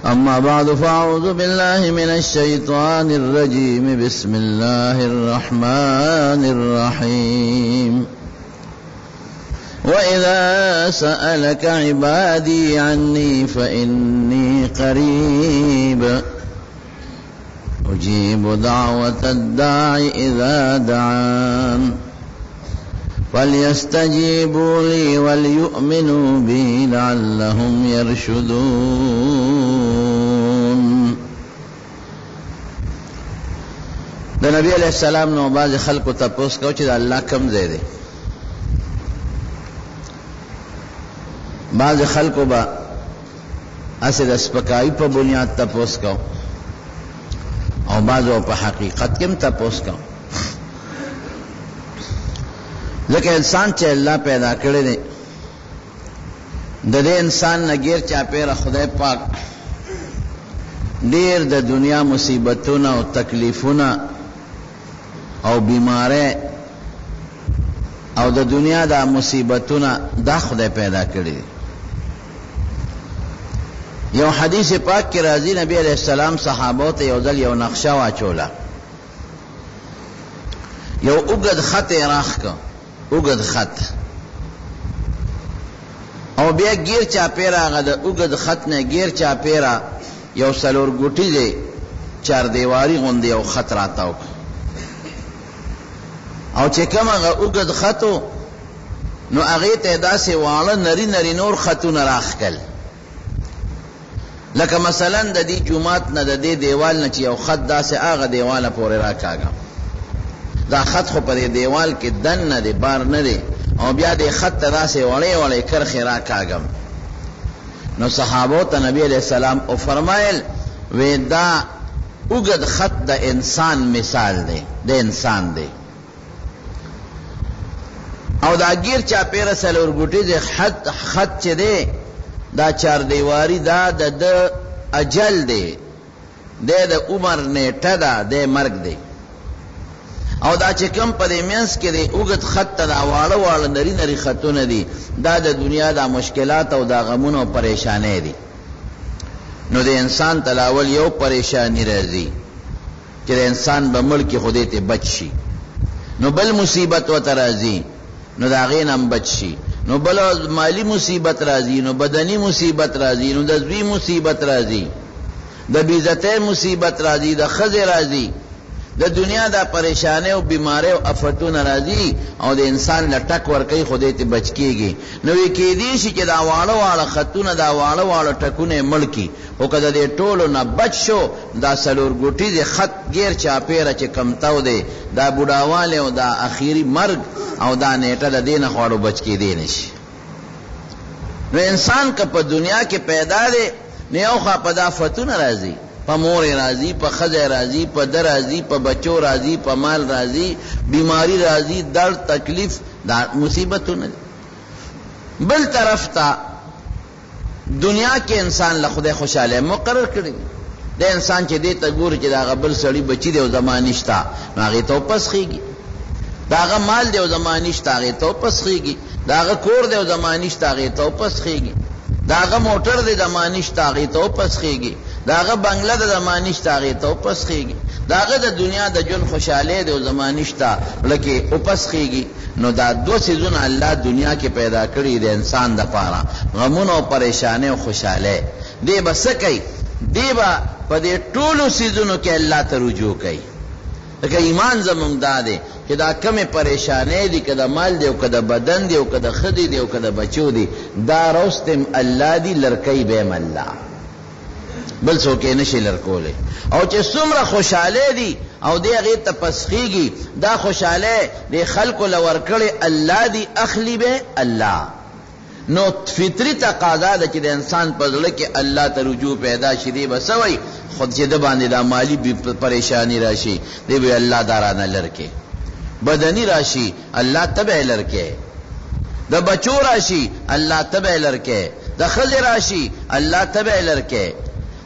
أما بعد فأعوذ بالله من الشيطان الرجيم بسم الله الرحمن الرحيم وإذا سألك عبادي عني فإني قريب أجيب دعوة الداع إذا دعان فليستجيبوا لي وليؤمنوا بي لعلهم يرشدون. د نبی علیہ السلام نو باز خلق تپوس کو چې الله کم ځای دی. باز خلق با اسه د سپکای په بنیاد تپوس کو او بعضو په حقیقت کې تپوس کو. ځکه انسان چې الله پیدا کړی دی د دې انسان نه غیر چا پیره خدای پاک ډیر د دنیا مصیبتونه او تکلیفونه او بیماره او د دنیا د مصیبتونه دا خدای پیدا کړی دی. یو حدیث پاک کې راځي نبی علیہ السلام صحابو ته یو ځل یو نقشه واچوله، یو اوږد خط یې راخ کړ، اوږد خط، او بیا گیر چاپیره هغه د اوږد خط نه گیر چاپیره یو څلور ګوټی دی چار دیواری غوندې یو خط راتاو او چې کوم هغه اوږد خطو نو هغې ته یې داسې واړه نري نري نور خطونه راښکل. لکه مثلا د دې جومات نه د دې دیوال نه چې یو خط داسې هغه دیواله پورې راکاږه، دا خط خو په دې دیوال کې دن نه دی، بار نه دی، او بیا دې خط ته داسې وړې وړې کرښې راکاږم. نو صحابو ته نبی علیہ السلام او فرمایل وی دا اوږد خط د انسان مثال دی، د انسان دی، او دا گیر چاپیره څلور ګوټیز خط چې دی دا چار دیواری دا د اجل دی، د عمر نیټه ده، د مرګ دی. او دا چې کم په دې منځ کې دی اوږد خط ته دا واړه واړه نري نري خطونه دي، دا د دنیا دا مشکلات او دا غمونه او پریشانۍ دي. نو د انسان تلاول یو پریشانی راځي چې د انسان به ملک خدای ته بچ شي، نو بل مصیبت ورته راځي نو د هغې نه هم بچ شي، نو بل مالی مصیبت راځي، نو بدنی مصیبت راځي، نو د زوی مصیبت راځي، د بېعزتۍ مصیبت راځي، د ښځې راځي، د دنیا دا پریشانۍ او بیماری او افتونه راځي او د انسان له ټک ورکوي خدای ته بچ کېږي. نو وی کېدی شي چې دا واړه واړه خطونه دا واړه واړه ټکونه یې مړ کړي، خو که د دې ټولو نه بچ شو دا څلور ګوټیز خط غیر چاپیره چې کمتاو دی دا بوډاوالی او دا اخیری مرګ او دا نیټه د دې نه خواړو بچ کېدی نه شي. نو انسان که په دنیا کې پیدا دی نو یو خوا په دا فتونه راځي، په مور راځي، په ښځه راځي، په ده راځي، په بچو راځي، په مال راځي، بیماری راځي، درد تکلیف دا مصیبتونه دي. بل طرف ته دنیا کې انسان له خدای خوشاله مقرر کړي د انسان چې دې ته ګوري چې د هغه بل سړي بچي دی او زما نشته نو هغې ته وپسخېږي، د هغه مال دی او زما نشته هغې ته وپسخېږي، د هغه کور دی او زما نشته هغې ته وپسخېږي، د هغه موټر دی زما نشته هغې ته وپسخېږي، دا هغه بنگله د زمانشته هغې ته وپسخېږي، دا هغه د دنیا د ژوند خوشحالۍ دی او زمانشته لکې وپسخېږي. نو دا دو څیزونه الله دنیا کې پیدا کړي د انسان دپاره، غمونه او پریشانۍ او خوشحالۍ. دی به څه کوي؟ دی به په دې ټولو څیزونو کې الله ته رجوع کوي. لکه ایمان زمونږ دا دی چې دا کمې پریشانۍ دي، که د مال دی او که د بدن دی او که د ښځې دی او که د بچو دی، دا روستم الله دی، لرکوي به یم الله، بل څوک یې نشي لرکولی. او چې څومره خوشحالی دي او دی هغې ته پسخېږي، دا خوشحالی د خلکو له ورکړې الله دی، اخلي به الله. نو فطري تقاضا ده چې د انسان په زړه کې الله ته رجوع پیدا شي. دی به څه وایي؟ خود چې ده باندې دا مالی پریشانی راشي دی به الله دا رانه لرکې، بدنی راشي الله ته به یې لرکې، د بچو راشي الله ته به یې لرکې، د ښځې راشي الله ته به یې لرکې،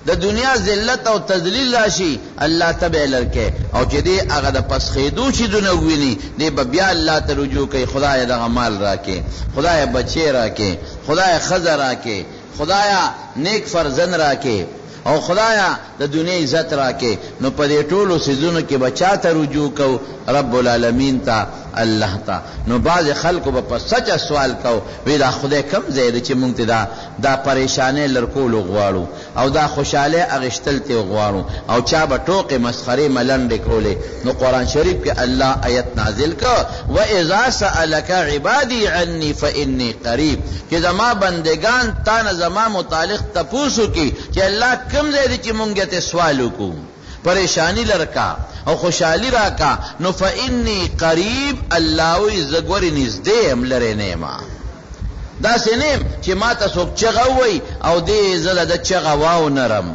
د دنیا ذلت او تذلیل راشي الله ته به لرکه. او چې دې هغه د پسخېدو چیزونه وویني دی به بیا الله ته رجوع کوي، خدای دغه مال راکې، خدای بچی راکې، خدای ښځه راکې، خدایا نیک فرزند راکې، او خدایا د دنیا عزت راکې نو په دې ټولو سيزونو کې بچا ته رجوع کو رب العالمین ته الله ته نو بعض خلکو په سچ سوال کو وی دا خدای کم زید چې مونږ ته دا پریشانې لرکول غواړو او دا خوشاله اغشتل ته غواړو او چا به ټوکې مسخري ملنډې کولې نو قران شریف کې الله آیت نازل کو و اذا سالک عبادی عنی فانی قریب کہ زما بندگان تا نه زما متعلق تپوسو کی کہ اللہ کم زید چې مونږ ته سوال وکړو پریشانی لرکا او خوشحالی راکا نو فانی قریب الله وی زګوري نږدې هم لري نه ما دا سینم چې ما ته څوک چغوي او دې زله د چغواو نرم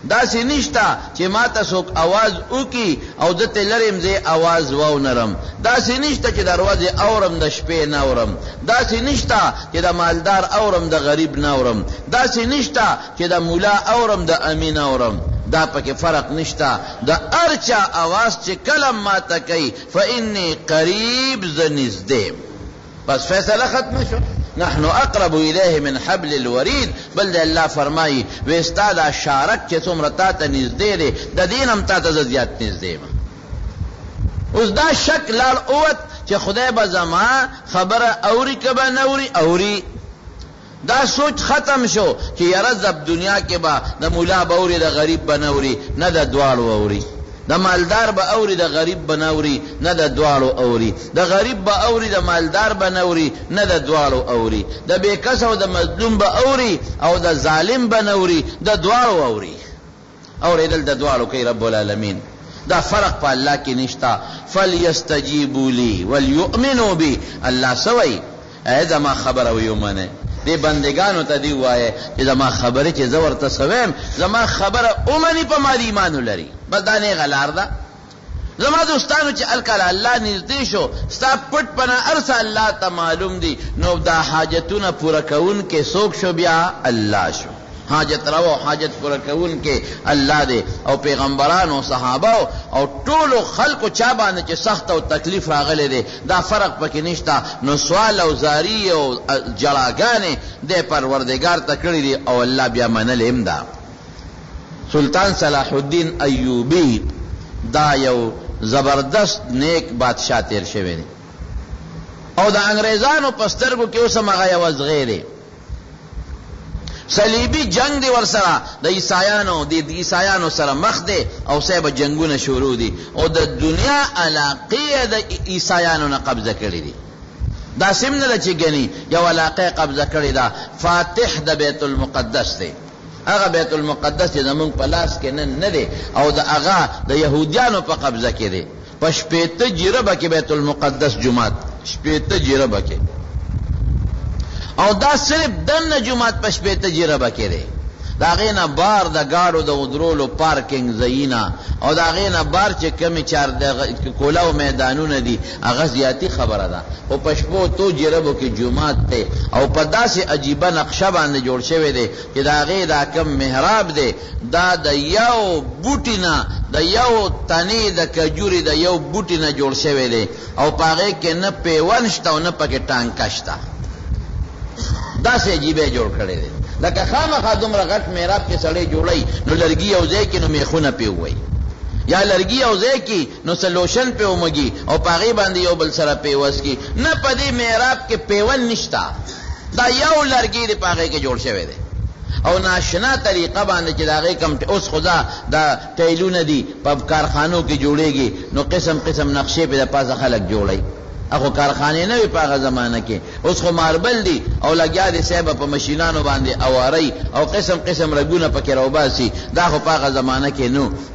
دا سی نشتا چې ما ته څوک आवाज وکي او د تلریم زی आवाज واو نرم دا سی نشتا چې دروازه اورم د شپې نه اورم دا سی نشتا چې د مالدار اورم د غریب نه اورم دا سی نشتا چې د مولا اورم د امین اورم دا پکې فرق نشتا د ارچا आवाज چې کلم ما ته کوي فإني قریب زنزدم بس فیصله ختم شو نحن اقرب الیه من حبل الورید بل الله فرمایي و استاد شارک چې څومره تا ته نږدې دی د دین هم تا ته زیات نږدې ما اوس دا شک لال اوت چې خدای به زما خبره اوري کبه نوري اوري دا سوچ ختم شو چې یاره زب دنیا کې با د مولا باوري د غریب بنوري نه د دوالو اوري د مالدار به اوري د غریب بنوري نه د دوالو اوري د غریب به اوري د مالدار بنوري نه د دوالو اوري د بیکس او د مظلوم به اوري او د ظالم بنوري د دوالو اوري اوریدل د دوالو کوي رب العالمین دا فرق په الله کې نشتا فليستجيبوا لي وليؤمنوا بي الله سوي اذا ما خبر او یومنه دی بندگانو ته دی وایي چې زما خبره چې زور ته سویم زما خبره اومني په ما ایمان لري بس دا نه غلار ده زما دوستانو چې الکل الله نږدې شو ستا پټ پنا ارس الله ته معلوم دی نو دا حاجتونه پوره کون کې څوک شو بیا الله شو حاجت روا حاجت پورا کون کې الله دے او پیغمبرانو صحابه او ټولو خلقو چا باندې چې سخت او تکلیف راغله دے دا فرق پکې نشتا نو سوال او زاری او جلاګانې دے پروردگار تکړی دی او الله بیا منل امدا سلطان صلاح الدین ایوبی دا یو زبردست نیک بادشاہ تیر شوی دی او دا انګریزانو پسترګو کې اوس مغه یوز غیره صلیبی جنگ دی ورسره د عیسایانو سره مخ دی او سبا جنگونه شروع دي او د دنیا علاقه د عیسایانو نه قبضه کړی دي دا سیمنه چې غني یو علاقه قبضه کړی دا فاتح د بیت المقدس دی هغه بیت المقدس چې زمونږ په لاس کې نه دی او د هغه د يهوديانو په قبضه کې دی په شپېته جربه کې بیت المقدس جمعات شپېته جربه کې او دا صرف دن جمعات پشپے تجربہ بکرے دا غینا بار دا گاڑو دا ادرولو پارکنگ زینا او دا غینا بار چه کمی چار کولاو میدانون دی اغزیاتی خبر دا او پشپو تو جربو کی جمعات تے او پدا سے عجیبا نقشہ باندے جوڑ شوے دے کہ دا غی دا کم محراب دے دا یو بوٹینا دا یو تنی دا کجوری دا یو بوٹینا جوڑ شوے دے او پاگے کے نا پیونشتا و نا پاکے ٹانکشتا دا سے عجیبه جوړ کړي دي لکه خامخا دومره غټ میراب کې سړی جوړي نو لرګي او ځای کې نو میخونه پیوي یا لرګي او ځای کې نو سلوشن پیومږي او پاغي باندې یو بل سره پیوس کی نه پدې میراب کې پیون نشتا دا یو لرګي دی پاغي کې جوړ شوی دی او ناشنا طریقه باندې چې داغه کم اوس خدا دا ټیلونه دي په کارخانو کې جوړيږي نو قسم قسم نقشې په پاسه خلک جوړي اخو کارخانه نه وی پاغه زمانہ کې اوس خو ماربل دی او لګیا دي صاحب په ماشینانو باندې اواری او قسم قسم رګونه پکې روباسي دا خو پاغه زمانہ کې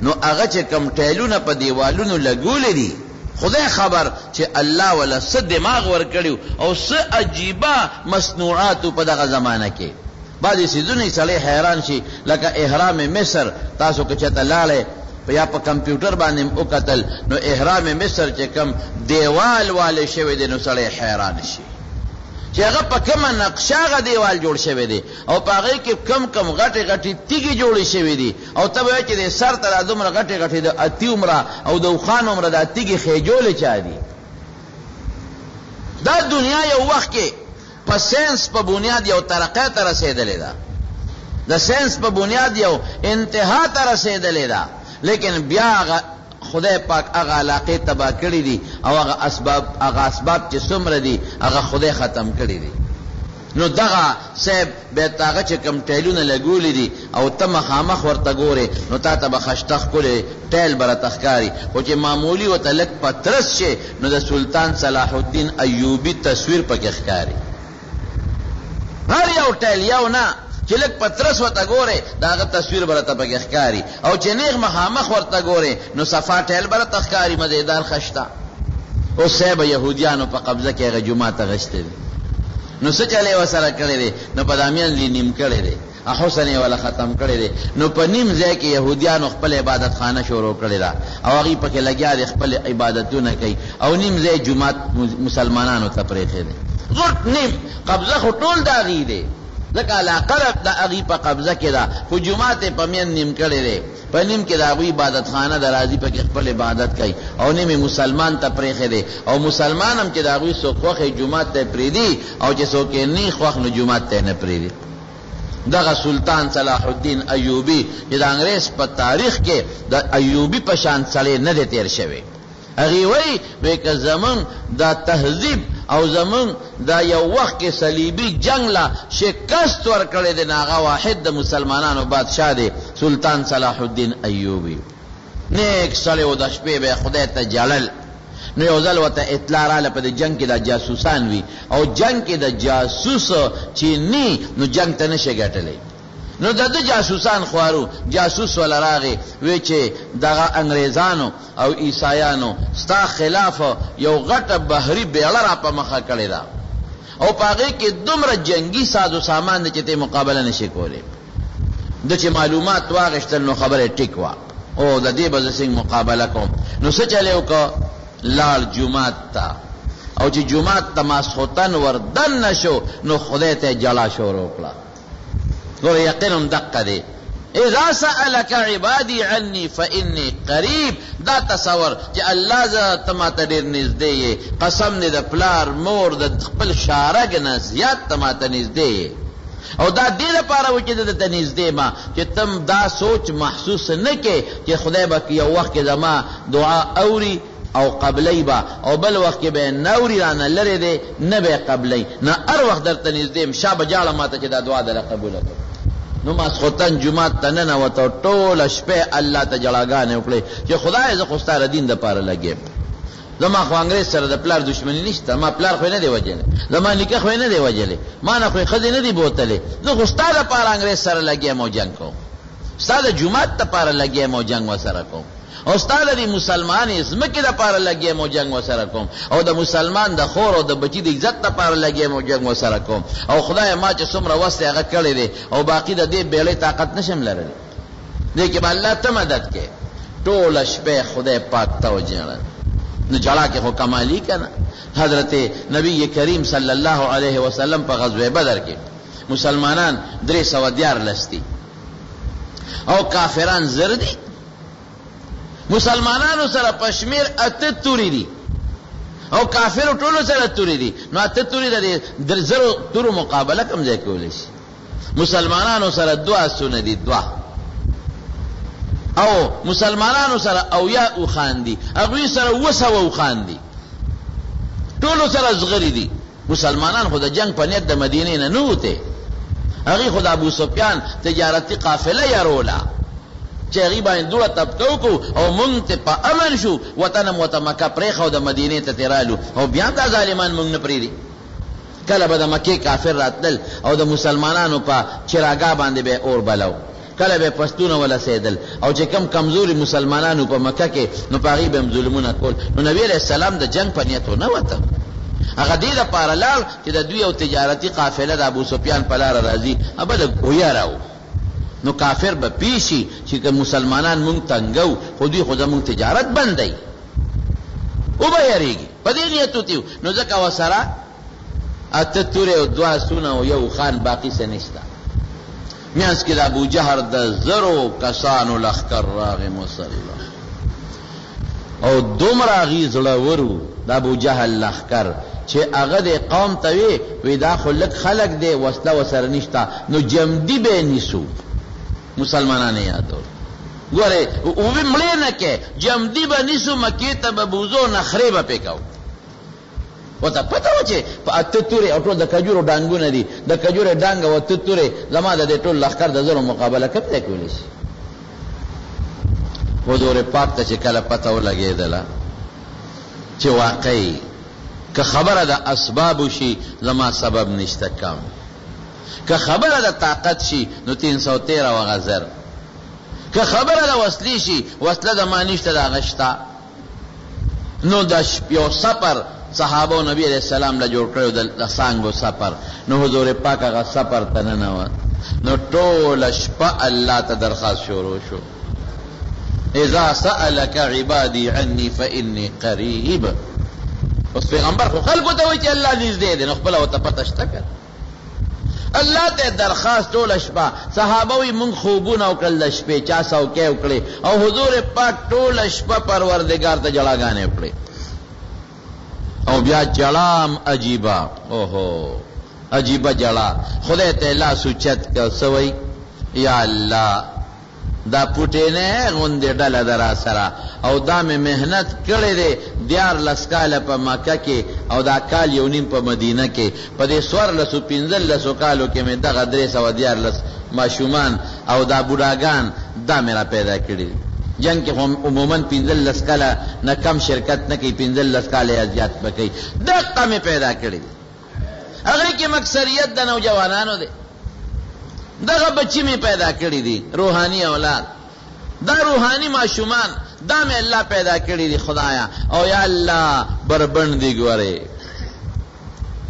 نو هغه چې کم ټیلونه په دیوالونو لګول دي خدای خبر چې الله ولا صد دماغ ور کړیو او څه عجیبه مصنوعات په دغه زمانہ کې بعضی سيزونه سړی حیران شي لکه احرام مصر تاسو کې چته لاله یا په کمپیوټر باندې او قتل نو احرام مصر چې کم دیوال والے شوی دی نو سړی حیران شي چې هغه په کومه نقشه غ دیوال جوړ شوی دی او په هغه کې کم غټي غټي تیږي جوړې شوی دي او ته وایې چې د سر تر دومره غټي غټي د اتی عمره او د خوان عمره د تیږي خېجول چا دي دا دنیا یو وخت کې په ساينس په بنیاد یو ترقه ته رسیدلې ده د ساينس په بنیاد یو انتها ته رسیدلې ده، لیکن بیا خدای پاک هغه علاقې تباہ کړي دي او هغه اسباب چې څومره دي هغه خدای ختم کړي دي. نو دغه صاحب به تاغه چې کم ټیلونه لګولې دي او ته مخامخ ورته ګورې نو تا ته به خشته ښکلې ټیل به راته ښکاري، خو چې معمولي ورته لږ پترس شي نو د سلطان صلاح الدین ایوبي تصویر پکې ښکاري. هر یو ټیل یو نه چې لږ پترس ورته ګورې د هغه تصویر به راته پکې ښکاري، او چې نیغ مخامخ ورته ګورې نو صفا ټیل به راته ښکاري مزېدار خشته. اوس صاحب یهودیانو په قبضه کې هغه جومات اغوستی دی، نو څه چلی ورسره کړی دی؟ نو په دامیان لی نیم کړی دی، حسن یې والا ختم کړی دی. نو په نیم ځای کې یهودیانو خپل عبادت خانه شروع کړې ده او هغوی پکې لګیا دي خپل عبادتونه کوي، او نیم ځای جومات مسلمانانو ته پرېښی دی. غټ نیم قبضه خو ټول د هغوی دی، ځکه علاقه د هغوی په قبضه کې ده، خو جومات یې په مین نیم کړی دی. په نیم کې د هغوی عبادت خانه د راځي پکې خپل عبادت کوي، او نیم مسلمان ته پرېښی دی. او مسلمان هم چې د هغوی څوک خوښ جومات ته پرېږدي، او چې څوک یې نه خوښ نو جومات ته نه پرېږدي. دغه سلطان صلاح الدین ایوبي چې د انګریز په تاریخ کې د ایوبي په شان سړی نه دی تیر شوی. هغوی وایي که زمونږ دا تهذیب او زمون دا یو وخت کې صلیبي جنگ لا شکست ورکړی دی، هغه واحد د مسلمانانو بادشاہ دی سلطان صلاح الدین ایوبي. نیک سړی و، د شپې به خدای ته جړل. نو یو ځل ورته اطلاع راغله په دې جنگ کې دا جاسوسان وي، او جنگ کې د جاسوس چې نی نو جنگ ته نشي ګټلی. نو د جاسوسان خوارو جاسوس ولا راغی وی چې دغه انګریزانو او عیسایانو ستا خلاف یو غټه بحری بیړه را په مخه کړې ده، او په هغې کې دومره جنگي ساز و سامان دی چې ته مقابله نشي کولی. د چې معلومات واغېشتل نو خبره ټیک وه، او د دې به زه څنګه مقابله کوم. نو څه چلی وکړه؟ لاړ جومات ته، او چې جومات ته ماسخوتن وردن نشو نو خدای ته جړه شروع کړه. ګوره یقین هم دقه دی، اذا سألك عبادی عنی فإنی قریب. دا تصور چې الله زه ته ماته ډېر نږدې یې، قسم دی د پلار مور د خپل شارګ نه زیات ته ماته نږدې یې. او دا دې لپاره و چې د ته نږدې ما چې تم دا سوچ محسوس نه کې چې خدای به یو وخت کې زما دعا اوري او قبلی با، او بل وقت کې به نوري رانه لري دی نه به قبلی، نه هر وخت درته نږدې م شا به جاړه ماته چې دا دعا دله قبوله کړه. نو ماسخوتن جومات ته ننوته، ټوله شپې الله ته جړاګانې وکړې چې خدای زه خو ستا د دین دپاره لګیم. زما خو انګریز سره د پلار دشمني نشته، ما پلار خو یې نه دی وجلی، زما نیکه خو یې نه دی وجلی، ما نه خو یې ښځې نه دي بوتلې. زه خو ستا دپاره انګریز سره لګیم او جنګ کوم، ستا د جومات دپاره لګیم او جنګ ورسره کوم، او ستا د دې مسلمان ځمکې دپاره لګیم او جنګ ورسره کوم، او د مسلمان د خور او د بچي د عزت دپاره لګیم او جنګ ورسره کوم. او خدای ما چې څومره وس دی هغه کړی دی، او باقي د دې بیړۍ طاقت نشم لرلی. دې کې به الله ته مدد کې. ټوله شپې خدای پاک ته وجړل. نو جړا کې خو کمالي که نه. حضرت نبی کریم صلی الله علیه وسلم په غزوه بدر کې مسلمانان 314 دي او کافران زر دي. مسلمانانو سره پشمیر 8 توری دي او کافرو ټولو سره توری دي. نو 8 توری د زرو تورو مقابله کوم ځای کولی شي؟ مسلمانانو سره 2 آسونه دي، 2 او مسلمانانو سره اویا اوخان دي، هغوی سره 200 اوخان دي، ټولو سره زغری دي. مسلمانان خو د جنگ په نیت د مدینې نه نوته، هغوی خو د ابو سفیان تجارتي قافله یاروله چې هغوی باندې دوړه تپکه وکړو او مونږ ته په امن شو، وطن هم ورته مکه پرېښه او د مدینې ته تېرالو، او بیا دا ظالمان مونږ نه پرېږدي. کله به د مکې کافر راتلل او د مسلمانانو په چراګاه باندې به اور بلو، کله به پښتونه ولسېدل، او چې کم کمزوري مسلمانانو په مکه کې نو په هغوی به هم ظلمونه کول. نو نبي علیه السلام د جنگ په نیت ونه وته، هغه دې دپاره لاړ چې د دوی یو تجارتي قافله د ابو سفیان په لاره راځي، هغه د ګویا راو. نو کافر به پیشي چې که مسلمانان مونږ تنګو، خو دوی خو زمونږ تجارت بندوي، او به یېرېږي په دې نیت وتیو. نو ځکه ورسره 8 تورې او 2 آسونه او یو خان، باقي څه نشته. میانس کې د ابو جهل د زرو کسانو لښکر راغی مسلح، او دومره هغوی زړور وو د ابو جهل لښکر چې هغه د قوم ته وی دا خو لږ خلک دی وسله ورسره نشته نو جمدي به نیسو مسلمانان یادو ګوره اوبه مړې نه کې جمدي به نیسو مکې ته به بوزو نخرې به پې کوو وته پته و چې په اته تورې او ټول د کجورو ډانګونه دي د کجورو ډانګ او اته تورې زما د دې ټول لښکر د زرو مقابله کته کولی شي حضور پاک ته چې کله پته ولګېدله چې واقعي که خبره د اسباب شي زما سبب نشته کم که خبره د طاقت شي نو 313 وغزر که خبره د وسلی شي وسله د ما نشته د هغه شته نو د یو سفر صحابه و نبی علیہ السلام له جوړ کړو د سانګو سفر نو حضور پاک هغه سفر ته ننوت نو ټوله شپه الله ته درخواست شروع شو اذا سألك عبادي عني فإني قريب اوس پیغمبر خو خلکو ته وایي چې الله نږدې دی نو خپله ورته پته شته که الله ته درخواست ټوله شپه صحابه وایي مونږ خوبونه وکړل د شپې چا سوکې وکړې او حضور پاک ټوله شپه پروردګار ته جړاګانې وکړې او بیا جړام عجیبه اوهو عجیبه جړا خدای ته لاس اوچت کړ څه وایي یا الله دا پوټې نه غوندې ډله ده را سره او دا مې محنت کړی دی 14 کاله په مکه کې او دا کال یو نیم په مدینه کې په دې 15 کالو کې مې دغه 314 ماشومان او دا بوډاګان دا مې را پیدا کړي جنگ کې عموماً 15 کاله نه کم شرکت نه کوي 15 کاله یا زیات به کوي دقه مې پیدا کړي هغې کې مکثریت د نوجوانانو دی دغه بچی می پیدا کړی دي روحانی اولاد دا روحانی معشومان دا می الله پیدا کړی دي خدایا او یا الله بربند دي ګوره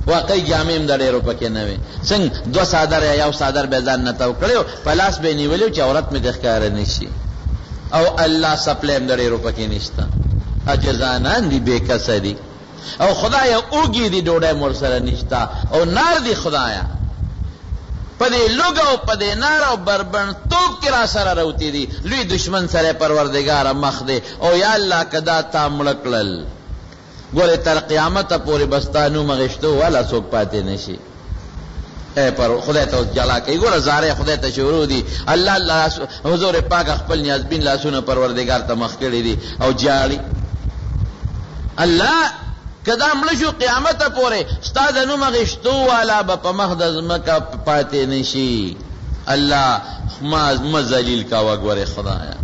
واقعي جامیم د ډېرو پکې نه وي څنګه دو صادر یا یو صادر به ځان نه تاو کړو په لاس به نیولیو چې عورت می د ښکار نشي او الله سپلیم د ډېرو پکې نشته اجزانان دي بے کس دي او خدایا اوږي دي ډوډۍ مور سره نشته او نار دي خدایا پدې لوګ او پدې نار او بربند توپ کې را سره راوتی دي لوی دشمن سره پروردگار مخ دی او یا الله کدا تا مړکړل ګوره تر قیامت پورې بستانو مغشتو والا څوک پاتې نشي اے پر خدای ته جلا کوي ګوره زاره خدای ته شروع دي الله حضور پاک خپل نیاز بین لاسونه پروردگار ته مخ کړی دي او جاړي الله کدا مړ شو قیامت پورې ستا د نوم غشتو والا به په مخ د ځمکه پاتې نشي الله ما ذلیل کا وګوره خدایا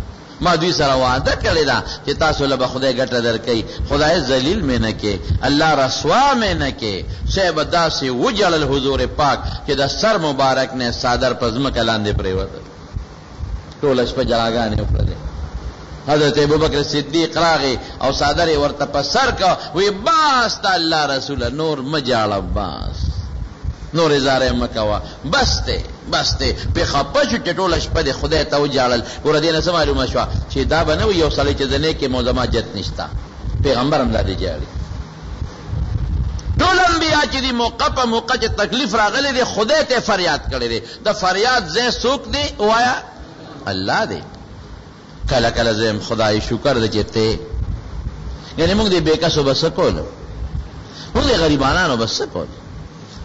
ما دوی سره وعده کړی دا چې تاسو له به خدای ګټه درکوي خدای ذلیل مې نه کې الله رسوا مې نه کې شیبه داسې وجړل حضور پاک چې د سر مبارک نه صادر په ځمکه لاندې پرېوته ټوله شپه جلاګانې وکړلې حضرت ابوبکر صدیق راغی او صادر ورته په سر کا وی باس تا الله رسول نور مجاړه باس نور ازاره مکوا بس ته په خپش ټوله شپه د خدای ته وجاړل ور دې نه سم معلومه شو چې دا بنو یو سړی چې دنه کې موزما جت نشتا پیغمبر هم دې جاړي ټول انبیاء چې دی موقع په موقع چې تکلیف راغلی دی خدای ته فریاد کړی دی د فریاد زې څوک دی وایا الله دی کله کله زم خدای شکر دې چته یعنی موږ دې بیکاسو بس کول موږ دې غریبانو بس کول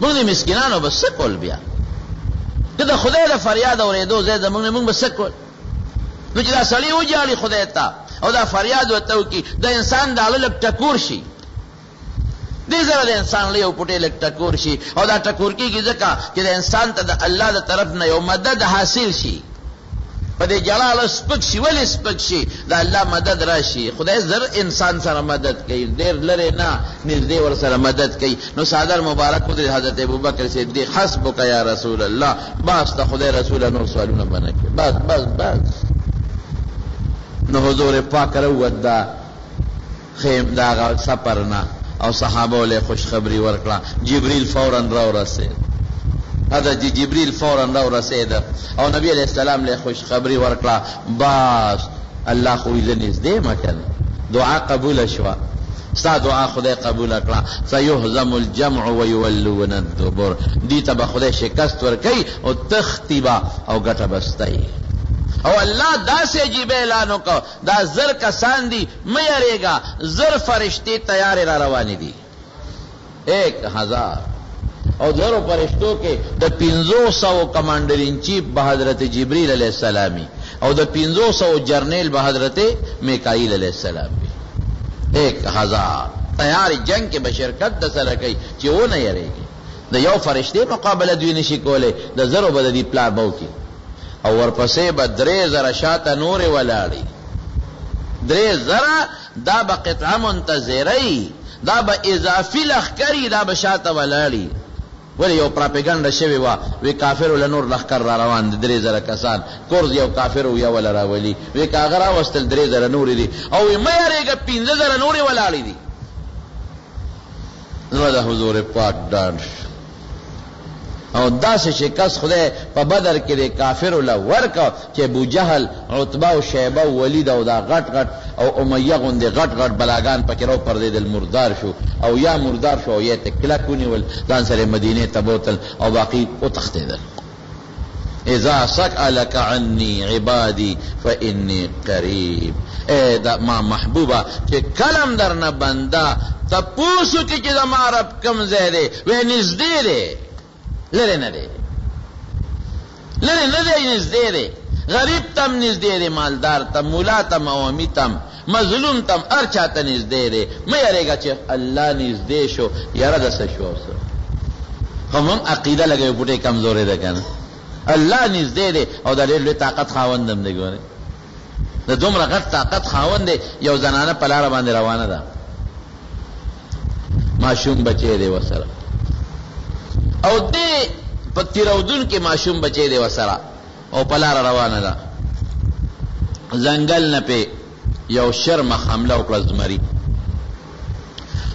موږ دې مسکینانو بس کول بیا دا خدای له فریاد اورېدو زه موږ بس کول نو چې دا سړی وجاړي خدای ته او دا فریاد وته وکي د انسان د لک ټکور شي دې زره د انسان له یو پټې لک ټکور شي او دا ټکور کیږي ځکه چې د انسان ته د الله د طرف نه یو مدد حاصل شي په دې جلال سپک شي ولې سپک شي دا الله مدد راشي خدای زر انسان سره مدد کوي ډېر لري نه نږدې ور سره مدد کوي نو صادر مبارک خدای حضرت ابوبکر صدیق حسبک یا رسول الله بس ته خدای رسول نور سوالونه باندې بس نو حضور پاک راووت دا خیم دا سفرنا او صحابه له خوش خبری ورکړه جبريل فورا راورسید حضرت جبريل فورا راورسید او نبی علیہ السلام له خوش خبری ورکړه بس الله خو یې نږدې مکن دعا قبول شوه ستا دعا خدای قبول کړه سيهزم الجمع ويولون الدبر دې ته به خدای شکست ورکړي او تختیبا او ګټه بستای او الله داسې عجیب اعلان وکړ دا زر کسان دي مې یریږه زر فرشتي تیار را روان دي 1000 او زرو فرشتو کې د 500 کمانډر ان چیف به حضرت جبرئیل علیہ السلامی او د 500 جرنیل به حضرت میکائیل علیہ السلام 1000 تیار جنگ کې بشرکت د سره کوي چې و نه یریږي د یو فرشته مقابله دوی نشي کوله د زرو بددي پلار بو کې او ورپسې به 3000 شاته نور ولاړي 3000 دا به قطعه منتظری دا به اضافي لخکری دا به شاته ولاړي ولی یو پراپیګاندا شوی وا وی کافر له نور لخر را روان دي 3000 کسان کورز یو کافر یو ولا راولي وی کاغرا واستل 3000 نور دي او مې یریګه 15000 نور ولاړي دي نو دا حضور پاک ډاډ او داسې شکست خدای په بدر کې د کافر له ورکا چې ابو جهل عتبه او شیبه او ولید او دا غټ غټ او امیه غوندې غټ غټ بلاګان پکې راو پردېدل مردار شو او یا مردار شو یا تکلک ونیول ځان سره مدینه ته بوتل او باقی وتښتېدل اذا سألك عني عبادي فإني قريب اے دا ما محبوبہ کہ کلم درنا بندہ تپوسو کی چې زما رب کم ځای دی وې نږدې دی لره نه دی نږدې دی غریب تم نږدې دی مالدار تم مولا تم عوامي تم مظلوم تم هر چاته نږدې دی مې یریږه چې الله نږدې شو یاره د څه شو هم عقیده لګوي پټې کمزورې ده کنه الله نږدې دی او د ډېر لوی طاقت خاوندم دی ګوره د دومره غټ طاقت خاوند دی یو زنانه په لاره باندې روانه ده ماشوم بچی دی وسره او دې په تیرودون کې ماشوم بچی دی وسره او په لاره روانه ده ځنګل نه په یو شرمخ حمله وکړه زمري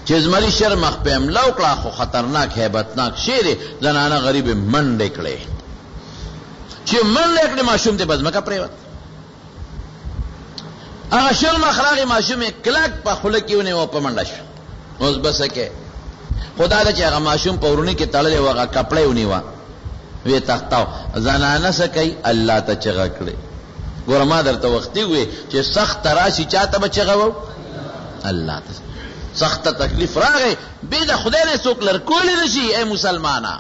چې زمري شرمخ په حمله وکړه خو خطرناک هیبتناک شی دی زنانه غریب منډې کړې چې منډې کړې ماشوم ته بزمکه پریوت هغه شرمخ راغی ماشوم یې کلک په خوله کې ونیو په منډه شو اوس بس کې خدا دې چې هغه ماشوم په ورونی کې تړلې وغه کپړې ونیوا وی تختاو زنانه سکی الله ته چغه کړې ګور ما درته وختي وي چې سخت راشي چاته بچغو الله ته سخت تکلیف راغی به د خدای نه څوک لرکول نشي اے مسلمانا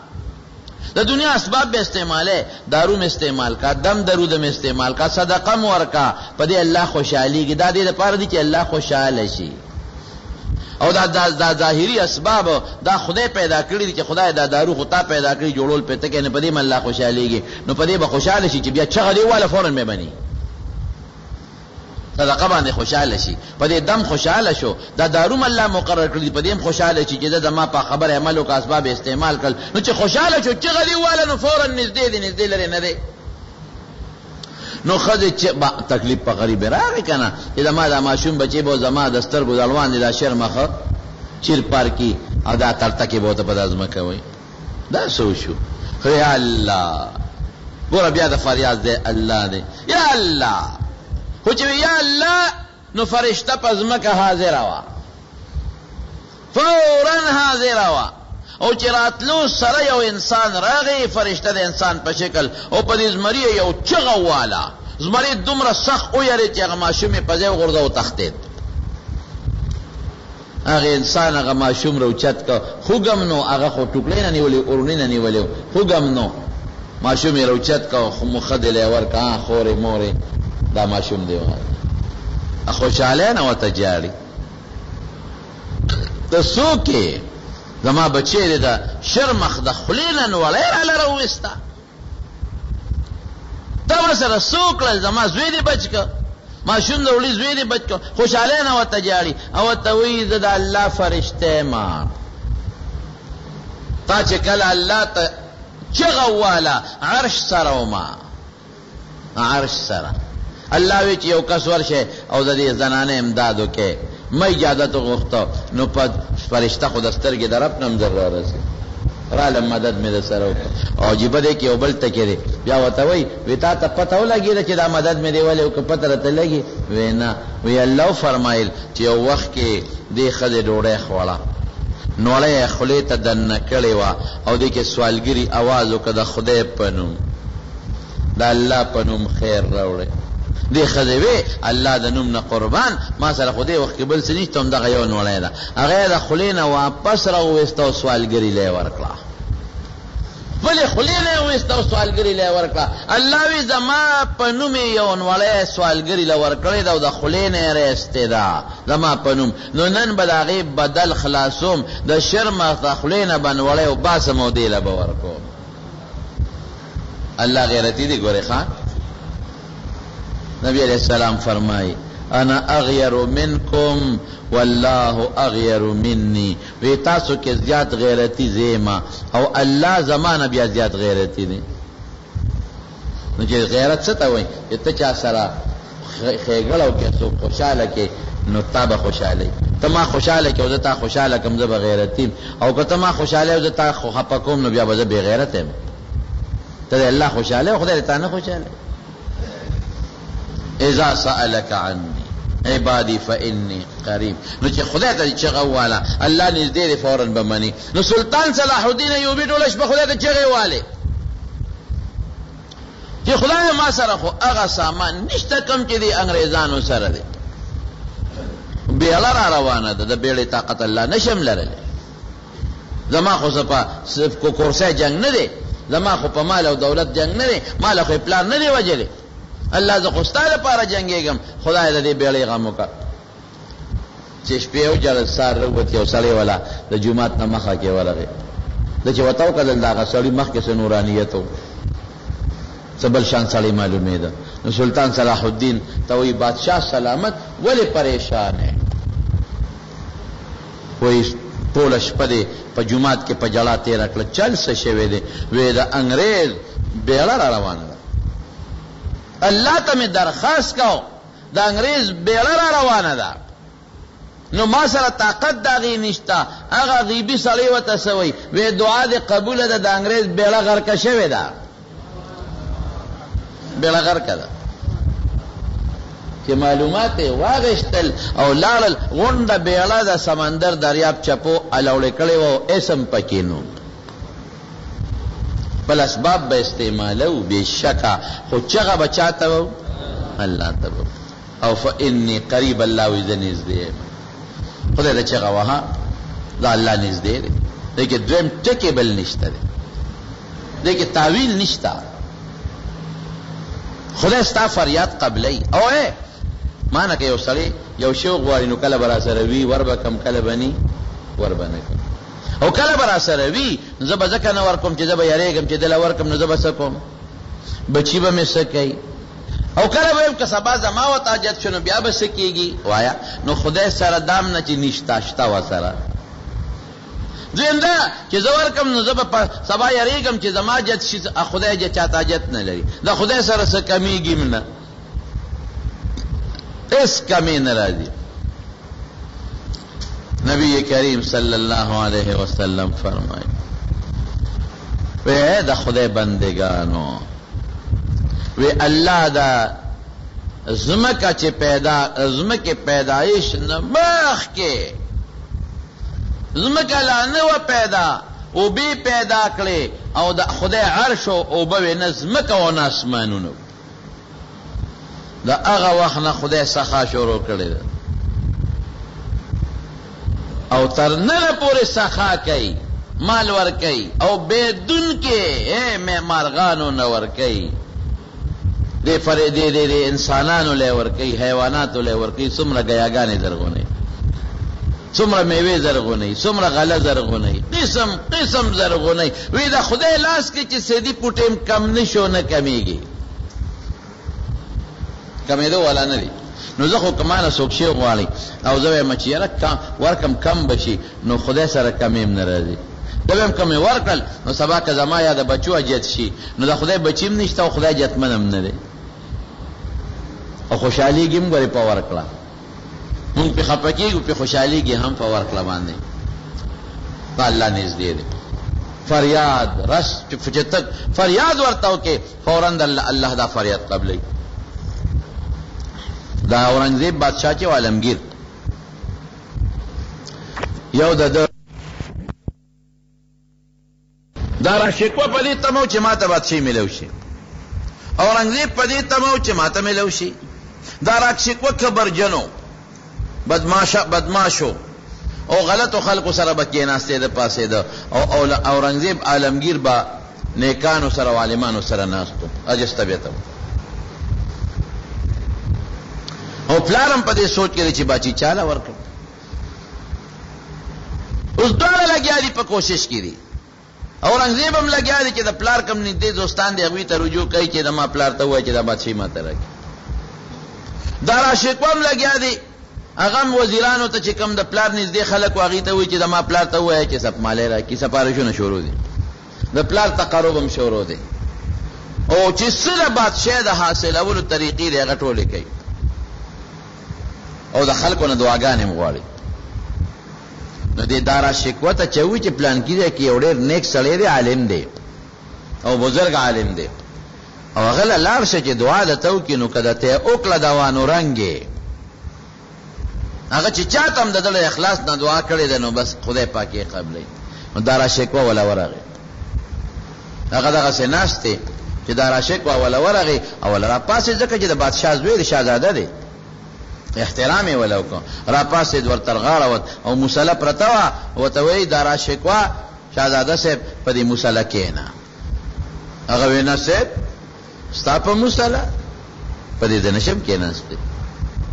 د دنیا اسباب به استعماله دارو میں استعمال کا دم درود میں استعمال کا صدقه مور کا پدې الله خوشحالي کې دا دې لپاره دي چې الله خوشاله شي او دا ظاهری اسباب دا خدای پیدا کړی دي چې خدای دا دارو خطا پیدا کړی جوړول پته کې نه پدې من الله خوشحاليږي نو پدې به خوشاله شي چې بیا چغه دی والا فورن مې بني صدقه باندې خوشاله شي پدې دم خوشاله شو دا دارو الله مقرر کړی پدې هم خوشاله شي چې دا ما په خبر عمل او کا اسباب استعمال کړ نو چې خوشاله شو چغه دی والا نو فورن نږدې لري نه دی نو خځه چې تکلیف په غریب راغی کنه اذا ما دا ماشوم بچي به زما د سترګو دلوان دي دا شرمخه چیر پار کی ادا ترته کې بہت په دازمه کوي دا سوچو یا الله ګور بیا د فریاد دی الله دی یا الله خو چې یا الله نو فرشته پزمکه حاضر وا فورا حاضر وا او چې راتلو سره یو انسان راغی فرشته د انسان په شکل او په دې زمری یو چغه والا زمری دومره سخت او یری چې هغه ماشوم په ځای غورځو او تختید هغه انسان هغه ماشوم روچت کا خوګم نو هغه خو ټوکلې نه نیولې اورنې نه نیولې خوګم نو ماشوم یې روچت کا خو مخدل ور کا خورې مورې دا ماشوم دی وای خوشاله نه وته جاړي ته سوکه زما بچی دا شرمخ د خلیلن وړه را لروستا دا سره سوکل زما زوی دی بچک ماشوم د وړي زوی دی بچک خوشاله نه وته جاړي او ته وی د الله فرشته ما تا چې کله الله ته چغوالا عرش سره وما عرش سره الله وی چې یو کس ورشه او د دې زنانه امدادو کې مې اجازه غوښته نو په فرشته خود سترګې درپ نم ذره راسي را مدد مې سره او جيبه دې کې او بل تکې دې بیا وته وی تا ته پته ولګی چې دا مدد مې دی ولې او پته راته لګي وینا وی الله فرمایل چې یو وخت کې دې خدای ډوړې خوړه نوړې خلې ته دنه کړې وا او دې کې سوالګری आवाज وکړه خدای پنوم دا الله پنوم خیر راوړې دې ښځې وې الله د نوم نه قربان ما سره خو دې وخت کې بل څه نشته همدغه یو نوړی ده هغه یې د خولې نه واپس راوویسته او سوالګري له یې ورکړه بلې خولې نه یې وویسته او سوالګري له یې ورکړه الله وی زما په نوم یې یو نوړی سوالګري له ورکړې ده او د خولې نه یې رایستې ده زما په نوم نو نن به د هغې بدل خلاصوم د شرمه د خولې نه به نوړی وباسم او دې له به ورکوم الله غیرتی دی ګورې ښه نبی علیہ السلام فرمائی انا اغیر منکم والله اغیر منی وی تاسو کې زیات غیرتی زیما او الله زمانه بیا زیات غیرتی دی نو چې غیرت څه ته وایي چې ته چا سره ښېګړه وکړې څوک خوشحاله کې نو تا به خوشحاله ته ما خوشحاله کې او زه تا خوشحاله کړم زه به غیرت یم او که ته ما خوشحاله او زه تا خفه کوم نو بیا به زه بې غیرت یم ته د الله خوشحاله او خدای تا نه خوشحاله اذا سألك عني عبادي فإني قريب نو چې خدای ته چغه واله الله نږدې دی فورا به مني نو سلطان صلاح الدین ایوبي ټوله شپه خدای ته چغې والې چې خدای ما سره خو هغه سامان نشته کوم چې دی انګریزانو سره دی بیړه را روانه ده د بیړې طاقت الله نشم لرلی زما خو صرف کو کورسۍ جنگ نه دی زما خو په مال او دولت جنگ نه دی مال خو پلان نه دی وجلی الله زه خو ستا لپاره جنګېږم خدای د دې بیړۍ غم وکړه چې شپې وجړل سهار راووت یو سړی والا د جومات نه مخه کې ورغی ده چې ورته وکتل د هغه سړي مخکې څه نورانیت و څه بل شان سړی معلومېده نو سلطان صلاح الدین ته وایي بادشاه سلامت ولې پریشان یې وایي ټوله شپه دې په جومات کې په جړا تېره کړه چل څه شوی دی وایي د انګریز بیړه را روانه ده الله ته مې درخواست کو د انګریز بیړه را روانه ده نو ما سره طاقت د هغې نشته هغه غیبي سړی ورته څه وایي وایي دعا دې قبوله ده د انګریز بیړه غرقه شوې ده بیړه غرقه ده چې معلومات یې واغېستل او لاړل غونډه بیړه د سمندر دریاب چپو الوړې کړې وه او اسم پکې نو بل اسباب به استعمالو بے شکا خو چغه به چاته و الله ته او فإني قریب الله وی زه نږدې یم خدای ته چغه وها دا الله نږدې دی دې کې دویم ټکې بل نشته دی دې کې تاویل نشته خدای ستا فریاد قبلی او مانه که یو سړی یو شی وغواړي نو کله به را سره وي ور به کم کله به ني ور به نه کم او کله به را سره وي نو زه به ځکه نه ورکوم چې زه به یارېږم چې دله ورکم نو زه به څه کوم بچي به مې څه کوي او کله به یم که سبا زما ورته حاجت شو نو بیا به څه کېږي وایه نو خدای سره دام نه چې نشته شته ورسره دویم دا چې زه ورکم نو زه به سبا یارېږم چې زما حاجت شي خدای چاته حاجت نه لري د خدای سره څه کمیږي م نه اس کمی نه راځي نبی کریم صلی اللہ علیہ وسلم فرمائے وی دا خدای بندگانو وی اللہ دا زمکا چی زمک پیدایش نمخ کے زمکا لانو پیدا او بی پیدا کړي او دا خدای عرش او به نظمک او ناسمانونو دا هغه وخت نه خدای سخا شروع کړي او تر نه پورې سخا کوي مال ور کوي او بدون کې معمارغانو نه ور کوي دې فرې دې انسانانو له ور کوي حیواناتو له ور کوي څومره غیاګانې زرغونه څومره میوه زرغونه څومره غله زرغونه قسم قسم زرغونه وی دا خدای لاس کې چې سیدی پټیم کم نشو نه کمیږي کمېدو ولا نه دي نو زه خو کمانه څوک شی غواړي او زه وایم چې یاره ورکم کم بشي نو خدای سره کمیم نه راځي دا هم کم ورکل نو سبا که زما یا د بچو اجت شي نو د خدای بچیم نشته او خدای جتمنم نه دی او خوشحالیږي هم ګورې په ورکړه مونږ پې خفه کېږو پې خوشحالیږي هم په ورکړه باندې په الله نږدې دی فریاد رس چې ته فریاد ورته وکې فوراً د الله دا فریاد قبلوي دا اورنګزیب بادشاہ چې عالمگیر یو د دا را شکوه په دې تمو چې ماته بادشاہي ملو شي اورنګزیب په دې تمو چې ماته ملو شي دا راکشکوه کبرجنو بدماشو او غلطو خلقو سره به کېناستې د پاسې ده او اورنګزیب عالمگیر به نیکانو سره او عالمانو سره ناستو اجسته بیته او پلارم په دې سوچ کې چې باچی چاله ورکړ اوس دواړه لګیا دي په کوشش کې دي اورنګزیب هم لګیا دي چې د پلار کم نږدې دوستان دی هغوی ته رجوع کوي چې د ما پلار ته ووایي چې دا بادشاهي ما ته راکړي دا راشقوه هم لګیا دي هغه هم وزیرانو ته چې کوم د پلار نږدې خلک و هغوی ته وایي چې د ما پلار ته ووایي چې سپمالی راکړي سفارشونه شروع دي د پلار تقرب هم شروع دی او چې څه د بادشاه د حاصلولو طریقې دی هغه ټولې کوي او د خلکو نه دعاګانې هم غواړي نو دې دارا شکوه ته چې وایي چې پلانکي دی کې یو ډېر نیک سړی دی عالم دی او بزرګ عالم دی او هغه له لاړ شه چې دعا درته وکړي نو که درته یې وکړه دوا نو رنګې هغه چې چا ته هم د ده له اخلاص نه دعا کړې ده نو بس خدای پاک یې قبلوي نو دارا شکوه وله ورغی هغه دغسې ناست دی چې دارا شکوه وله ورغی او وله راپاسې ځکه چې د بادشاه زوی د شهزاده دی احترام یې وله وکړه راپاسېد ورته غاړه او مسله پرته وه ورته وایي دارا شکوه شهزاده صاحب په دې مسله کښېنه هغه وایي نه صاحب ستا په مسله په دې زه نشم کښېناستی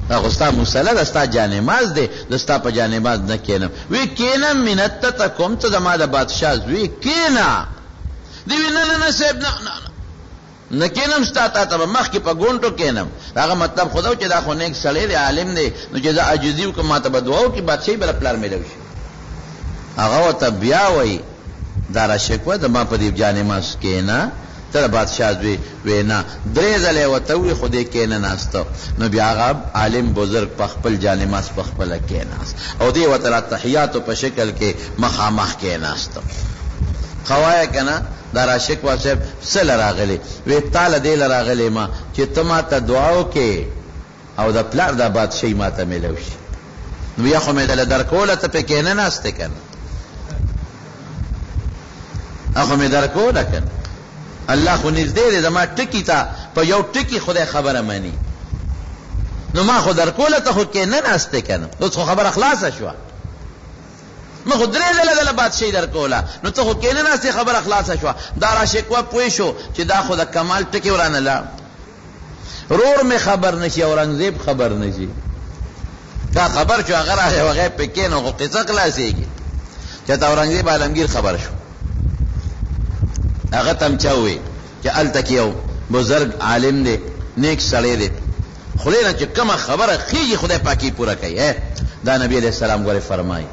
دا خو ستا مسله ده ستا جانماز دی زه ستا په جانماز نه کښېنم وی کښېنم منت ته ته کوم ته زما د بادشاه زوی کښېنه دی وی نه نه صاحب نه کښېنم ستا تا ته به مخکې په ګونټو کښېنم هغه مطلب خو ده چې دا خو نیک سړی دی عالم دی نو چې زه عاجزي وکړم ما ته به دعا وکړي بادشاهي به له پلار میلو شي هغه ورته بیا وایي دارا شکوه د ما په دې جانماز کښېنه ته د بادشاه زوی وی نه درې ځله یې ورته ووایي خو دې کښېنه ناسته نو بیا هغه عالم بزرګ په خپل جانماز په خپله کښېناست او دې ورته را تحیاتو په شکل کې مخامخ کښېناسته خوایه که نه دارا شکوه صاحب څه له راغلی وی تا له دې له راغلی ما چې ته ما ته دعا وکړې او د پلار دا بادشاهي ما ته میلو شي نو بیا خو مې دله درکوله ته پې کښېنه ناستې که نه خو مې درکوله که نه الله خو نږدې دی زما ټکي ته په یو ټکي خدای خبره مني نو ما خو درکوله ته خو کښېنه ناستې که نه اوس خو خبره خلاصه شوه ما خو درې ځله دله بادشاهي درکوله نو ته خو کښېنه ناستې خبره خلاصه شوه دارا شکوه پوه شو چې دا خو د کمال ټکي ورانه لاړ رور مې خبر نشي اورنګزیب خبر نشي دا خبر شو هغه راغی هغه پې کښېنه خو قصه خلاصېږي چې ته اورنګزیب عالمگیر خبر شو هغه ته هم چا ووایي چې هلته کې یو بزرګ عالم دی نیک سړی دی خدای نه چې کومه خبره خېږي خدای پاکي پوره کوي دا نبی علیه السلام ګورې فرمایي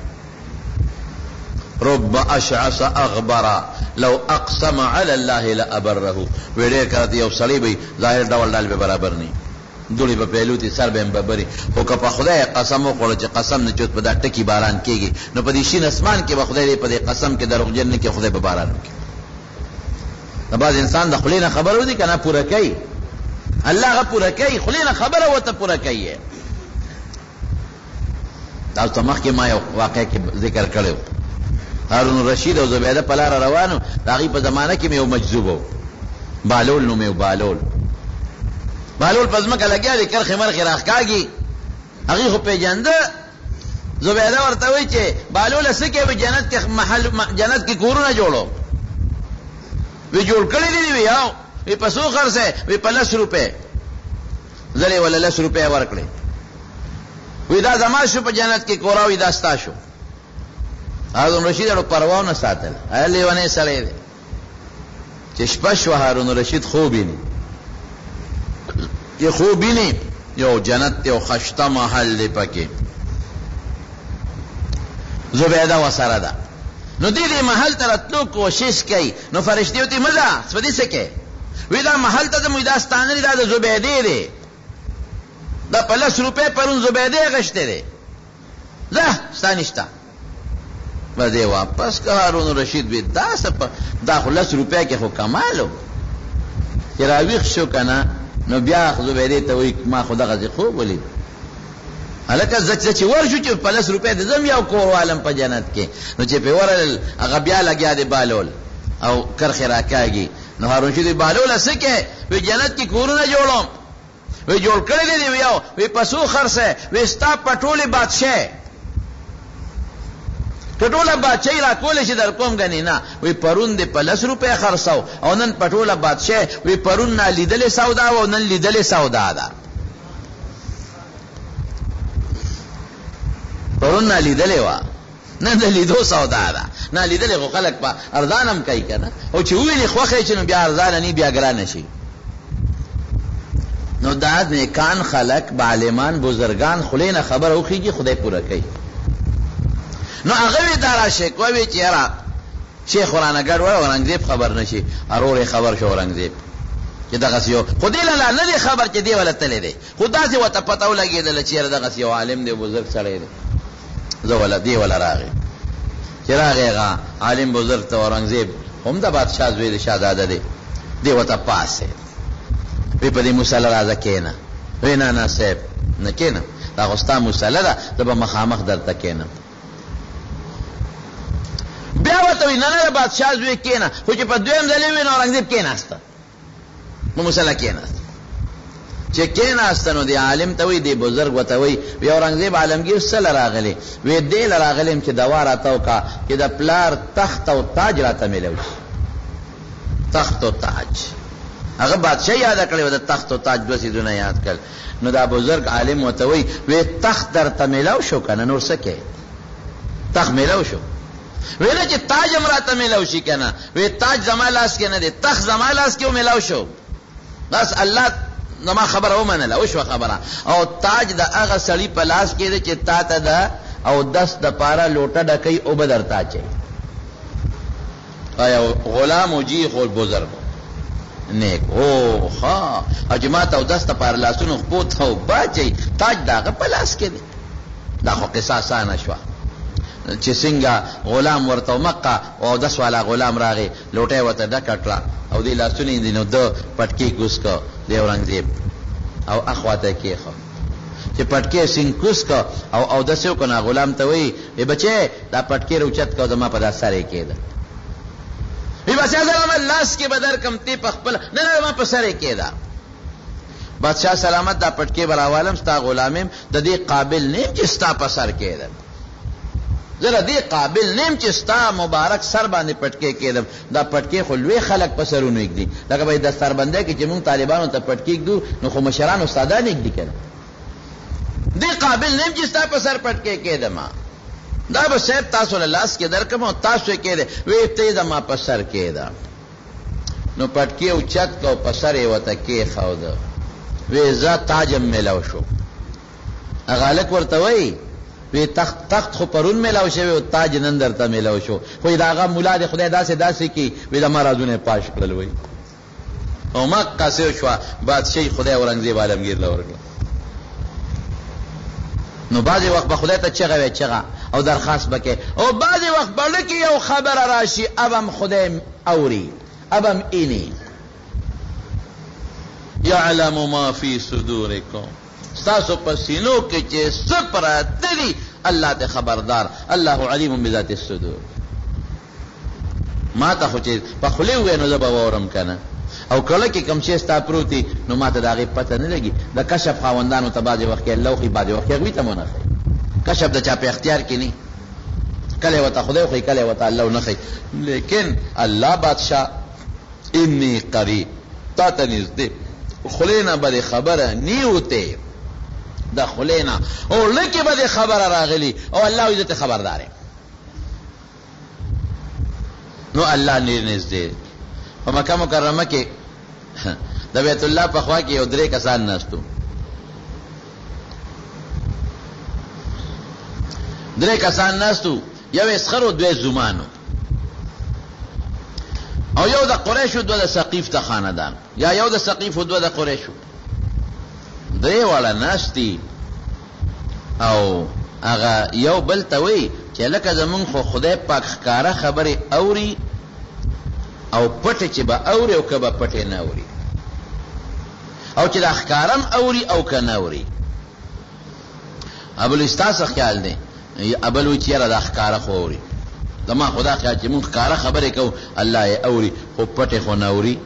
رب اشعث اغبر لو اقسم على الله لابره وی ډېر کله یو سړی به ظاهر ډول ډال به برابر نه دوړې به پیلوتي سر به هم ببري خو که په خدای قسم وخوړه چې قسم نه چې په دا ټکي باران کېږي نو په دې شین اسمان کې به خدای په دې قسم کې دروغجن نه کړي خدای به باران وکړي د بعض انسان د خولې نه خبر ودي که نه پوره کوي الله هغه پوره کوي خولې نه خبره ورته پوره کوي تاسو ته مخکې ما یو واقع کې ذکر کړی هارون رشید او زبیده په لاره روانو د هغوی په زمانه کې مې یو مجذوب و بالول نوم یې بالول په ځمکه لګیا دی کرښې مرښې راښکاږي هغوی خو پېژنده زبیده ورته وایي چې بالوله څه کوې جنت کې کورونه جوړو وی جوړ کړی دی وی یاو وی په څو خرڅې وی په 10 روپۍ زلې ولا 10 روپۍ ورکړې وی دا زما شو په جنت کې کورا وی دا ستا شو هارون رشید اړو پروا نه ساتل لیونی سړی دی چې شپه شوه هارون رشید خوب ویني چې خوب ویني یو جنت یو خشته محل دی پکې زبیده ورسره ده نو دې محل ته راتلو کوشش کوي نو فرشتې ورته مزه څه دې څه کوي وی دا محل ته ځم وی دا ستا نه دی دا د زبیدې دی دا په 10 روپۍ پرون زبیدې اخیستی دی ځه ستا نشته به دې واپس که هارون رشید وی دا خو 10 روپۍ کې خو کمال و چې راویښ شو که نه نو بیا زبیدې ته وایي ما خو دغسې خوب ولید هلکه زه چې ورشو چې په 10 روپۍ د ځم یو کور والم په جنت کې نو چې پې ورغلل هغه بیا لګیا دی بالول او کرښې راکاږي نو هارون رشید بالوله څه کې وی جنت کې کورونه جوړوم وی جوړ کړی دی ویو وی پسو خرڅه وی ستا پټولې بادشاہ پټوله بادشاہ را کولې چې در کوم غنی نه وی پرون دې په 10 روپے خرڅاو او نن پټوله بادشاہ وی پرون نه لیدلې سودا او نن لیدلې سودا ده پرون نه لیدلې وا نه د لیدو سودا ده نه لیدلې خو خلک په ارزانم کوي کنه او چې ویلې خوخه چې نو بیا ارزان نه بیا ګران شي نو دا نیکان خلق عالمان بزرگان خلینه خبر اوخیږي خدای پورا کوي نو هغه دارا شکوي چې را شیخ ورانګړ و اورنګزیب خبر نشي ارور خبر شو اورنګزیب چې دغه سیو خدای له نه دی خبر چې دی ولته لیدي خدا سي وته پتاو لګیدل چې دغه سیو عالم دی بزرگ سره دی زه ولدی ولا راغی چې راغی عالم بزرگ ته اورنګزیب هم د بادشاہ زوی د شاهزاده دی وته پاسه وی په دې مصلی راځه کېنه وینا نه سیب نه کېنه دا غستا مصلی ده زه مخامخ درته کېنم بیا وته وی نه بادشاہ زوی کېنه خو چې په دویم ځل وی نو اورنګزیب کېناسته نو مصلی کېناسته چې کېناسته نو دی عالم ته وی دی بزرگ وته وی اورنګزیب عالمگیر سره راغلی وی دی راغلم چې دوا راتاو کا چې د پلار تخت او تاج راته ملو تخت او تاج هغه بادشاہ یاد کړی و د تخت او تاج دوه سيزونه یاد کړ نو دا بزرگ عالم وته وی تخت درته ملاو شو کنه نور سکه تخت ملاو شو ویل چې تاج امراته ملاو شي کنه وی تاج زمالاس کې نه دی تخت زمالاس کې ملاو شو بس الله نو ما خبره ومنله او شو خبره او تاج د هغه سړی په لاس کې دی چې تا ته دا او 10 د پارا لوټه ډکې او بدر تا چي آیا غلام او جی خو بزرگ نیک او ها اجماعت او 10 پر لاسونو خپوت او باچي تاج داغه پلاس کې دی دا خو قصاص نه شو چې څنګه غلام ورته مکه او 10 والا غلام راغی لوټه وته ډکټلا او دی لاسونه دي نو د پټکی ګوس کو دی اورنګزیب او اخواته کې خو چې پټکی سین کوس کو او 10 کو نه غلام ته وی بچي دا پټکی روچت کو زما په داسره کېده وی بادشاہ سلامت لاس کې بدر کم تی پخپل نه ما په سره کېدا بادشاہ سلامت دا پټکی براوالم ستا غلامم د دې قابل نیم چې ستا په سر کېدم زره دې قابل نیم چې ستا مبارک سر باندې پټکی کېدم دا پټکی خو لوی خلق په سرونو یک دي لکه به د سربنده کې چې مونږ طالبانو ته پټکی کېدو نو خو مشران استادان یک دي کنه دې قابل نیم چې ستا په سر پټکی کېدم دا به صاحب تاسو له لاس کې درکم او تاسو کې ده وی ته دا ما په سر کې ده نو پټکی او چت کو په سر یې وته کې خو ده وی ز تاجم ملاو شو اغالک ورته وی تخت خو پرون ملاو شو او تاج نن درته ملاو شو خو داغه مولا د خدای داسې کی وی د مرادونه پاش کړل وی او ما قاسه شو بادشاہ خدای اورنګزیب عالمگیر لورګ نو بعضی وقت به خدای ته چغه چغه او درخواست بکې او بعضی وقت بلکې یو خبر راشي ابم خدای اوري ابم اینی یعلم ما فی صدورکم تاسو په سینو کې چې سپرا دلی الله ته خبردار الله علیم بذات الصدور ما ته خو چې په خلی وې نو زبا وورم کنه او کله کې کم شي ستا پروتي نو ماته دا غي پته نه لګي د کشف خواندانو ته بعضی وخت الله خو بعضی وخت غوي ته مونږ کشف د چا په اختیار کې نه کله وته خدای خو کله وته الله نه خي لیکن الله بادشاہ انی قریب تا ته نږدې خلینا به خبره نیوته د خلینا او لکه به خبره راغلی او الله عزت خبردار نو الله نږدې په مکه مکرمه کې د بیت الله په خوا کې یو درې کسان ناستو یو اسخر او دوی زمانو او یو د قریش او د ثقیف ته خاندان یا یو د ثقیف او د قریش درې والا ناشتي او هغه یو بل ته وی چې لکه زمون خو خدای پاک ښکارا خبره اوري او پټه چې به اوري او کبه پټه نه اوري او چې د احکارم اوري او کنه اوري ابل استاس خیال دی ابل و چې را د احکار خو اوري دما خدا خیال چې مون ښکارا خبره کو الله یې اوري او پټه خو نه اوري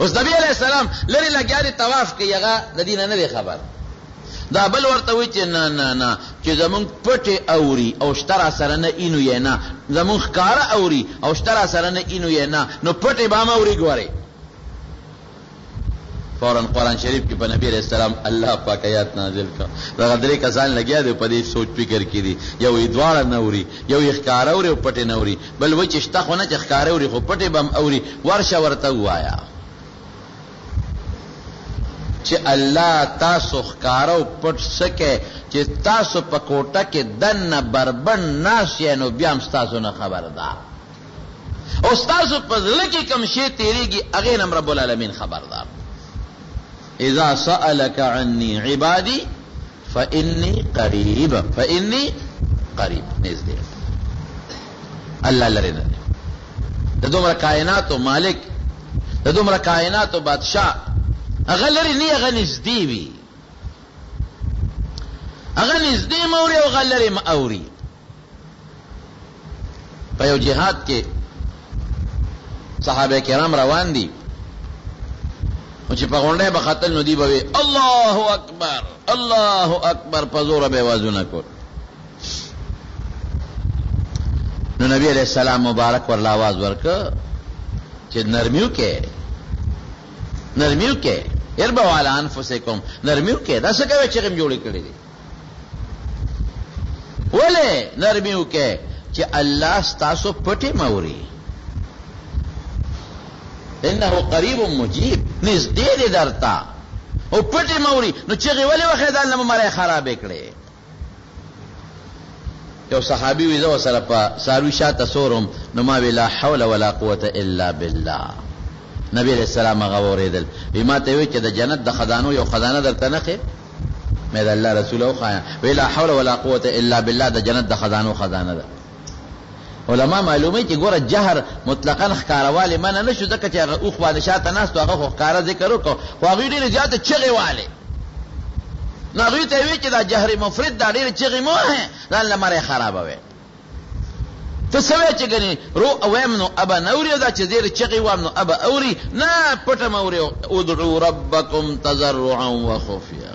اوس نبی علیہ السلام لري لګیا دي طواف کوي، هغه د دې نه دی خبر. دا بل ورته وایي چې نه نه نه چې زمونږ پټې اوري او شته سره نه اینو یې نه، زمونږ ښکاره اوري او شته سره نه اینو یې نه، نو پټې به هم اوري. ګورئ فوراً قرآن شریف کې په نبی علیہ السلام الله پاک آیات نازل کړ. دغه درې کسان لګیا دي په دې سوچ فکر کې دي، یو یې دواړه نه اوري، یو یې ښکاره اوري او پټې نه اوري، بل وایي چې شته خو نه چې ښکاره اوري خو پټې به هم اوري. ورشه ورته ووایه چې الله تاسو ښکاره او پټ سکے چې تاسو په کوټه کې دننه بربند ناست یې، نو بیا هم ستاسو نه خبردار، او ستاسو په زړه کې کوم شی تېرېږي هغې نه هم رب العالمین خبردار. اذا سألك عني عبادي فإني قريب، فإني قريب، نزدې الله لري نه د دومره کائناتو مالک، د دومره کائناتو بادشاہ، هغه لري نه، هغه نزدې وي، هغه نزدې موري او هغه لري م اوري. په یو جهاد کې صحابه کرام روان دي، او چې په غونډه به ختل نو دی به وي الله اکبر الله اکبر، په زوره به وازونه کول. نو نبی علیہ السلام مبارک ورله आवाज ورکړه چې نرمیو کې نرمیو کې اربعوا علی انفسکم، نرمیو کې دا څه کوي چې کوم جوړې کړې دي. ولې نرمیو کې چې الله ستاسو پټې موري، انه قریب مجیب، نزدې دی درته او پټې موري. نو چغې ولې وخې دا نه مړی خرابې کړې. یو صحابي وي زه ورسره په څاروي شاته سورم، نو ما وی لا حول ولا قوة الا بالله. نبی علیہ السلام هغه واورېدل، وی ما ته وی چې د جنت د خزانو یو خزانه درته نه ښې؟ مې د الله رسول وښایه، وی لا حول ولا قوة الا بالله د جنت د خزانو خزانه ده. علما معلومه چې ګوره جهر مطلقاً ښکاروالی منع نه شو، ځکه چې هغه اوښ باندې شاته ناست و، هغه خو ښکاره ذکر وکړو، خو هغوی ډېرې زیاتې چغې والې. نو هغوی ته یې وی چې دا جهر مفرد دا ډېرې چغې مه وهې، ځان له مرې خرابوې. ته څه وایې چې ګنې رو ویم نو ابه نه اوري، او دا چې ډېرې چغې وایم نو ابه اوري، نه پټه مه اوري. ادعو ربکم تضرعا وخفیا،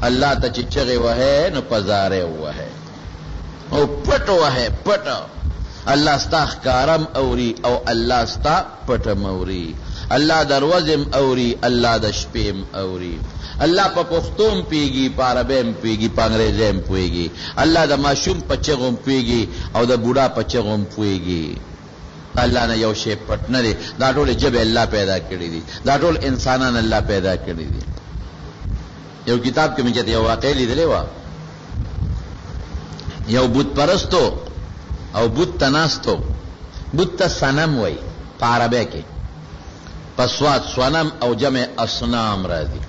الله ته چې چغې وهې نو په زارې ووهې او پټ وهې پټ. الله ستا ښکارم اوري او الله ستا پټم اوري، الله د ورځې اوري، الله د شپې اوري، الله په پښتو پیږي، په عربي پیږي، په انګریزي پوهېږي، الله د ماشوم په چغو پوهېږي او د بوډا په چغو پوهېږي. الله نه یو شی پټ نه دی. دا ټول ژبې الله پیدا کړي دي، دا ټول انسانان الله پیدا کړي دي. یو کتاب کې مې چې یو واقع لیدلې وه، یو بت پرستو او بت تناستو، بت ته صنم وای په عربی کې، په سواد صنم او جمع اصنام راځي.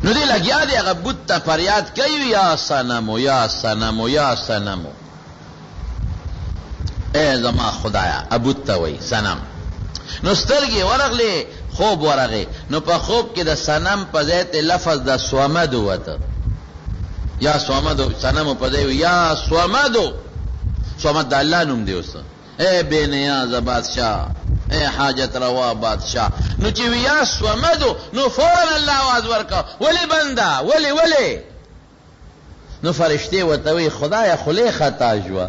نو دی لګیا دی هغه بت ته فریاد کوي یا صنمو یا صنمو یا صنمو، ای زما خدایا. ابوت ته وای صنم. نو سترګې ورغلې، خوب ورغې، نو په خوب کې د صنم په ځای ته لفظ د صمد وته، یا صمد. صنم په ځای یا صمد، صمد د الله نوم دی. اوس اے بے نیاز بادشاہ، اے حاجت روا بادشاہ. نو چې یا صمد نو فوراً الله आवाज ورکا، ولی بندا ولی. نو فرشتي ورته وی خدایا خله خطا جوا،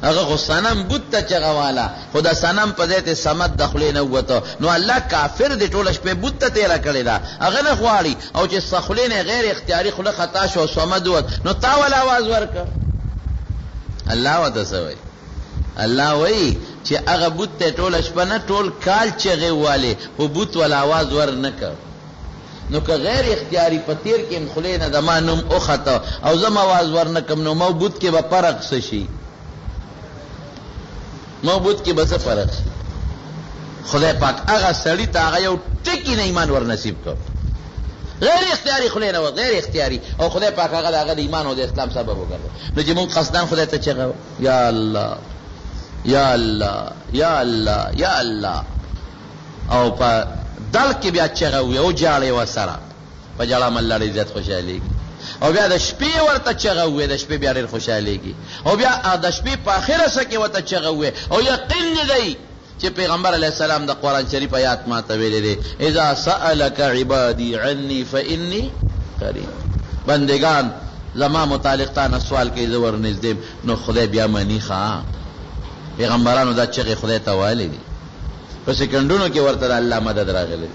هغه خو صنم بت ته چغواله، خو د صنم په ځای ته صمد د خولې نه ووته. نو الله کافر دی ټوله شپې بت ته تېره کړې ده، هغه نه غواړي، او چې خولې نه غیر اختیاري خوله خطا شو صمد ووت، نو تا ول आवाज ورکړه. الله ورته څه وایي؟ الله وایي چې هغه بت ته ټوله شپه نه ټول کال چغې والې، خو بت ول आवाज ور نه کړ. نو که غیر اختیاري په تیر کې خولې نه د ما نوم اوخته او زم आवाज ور نه کم، نو موبوت کې به فرق څه شي؟ موبوت کې بس فرق شي. خدای پاک هغه سړی ته هغه یو ټکی نه ایمان ور نصیب کړ، غیر اختیاري خلینه و غیر اختیاري، او خدای پاک هغه د ایمان او د اسلام سبب وګرځي. نو چې مونږ قصدان خدای ته چغو یا الله یا الله یا الله یا الله، او په دل کې بیا چغو او جاړې وسره په جړه مل لړې عزت خوشالي، او بیا د شپې ورته چغوي، د شپې بیا ډېر خوشاليږي، او بیا د شپې په اخره سکه ورته چغوي، او یقین دی چې پیغمبر علیہ السلام د قرآن شریف آیات ما ته ویلې دي اذا سألك عبادي عني فإني قریب. بندگان زما متعلق تا سوال کوي زه ورنږدې نو خدای بیا مني ښه. پیغمبرانو دا چغې خدای ته ویلې دي په سکندونو کې ورته د الله مدد راغلی.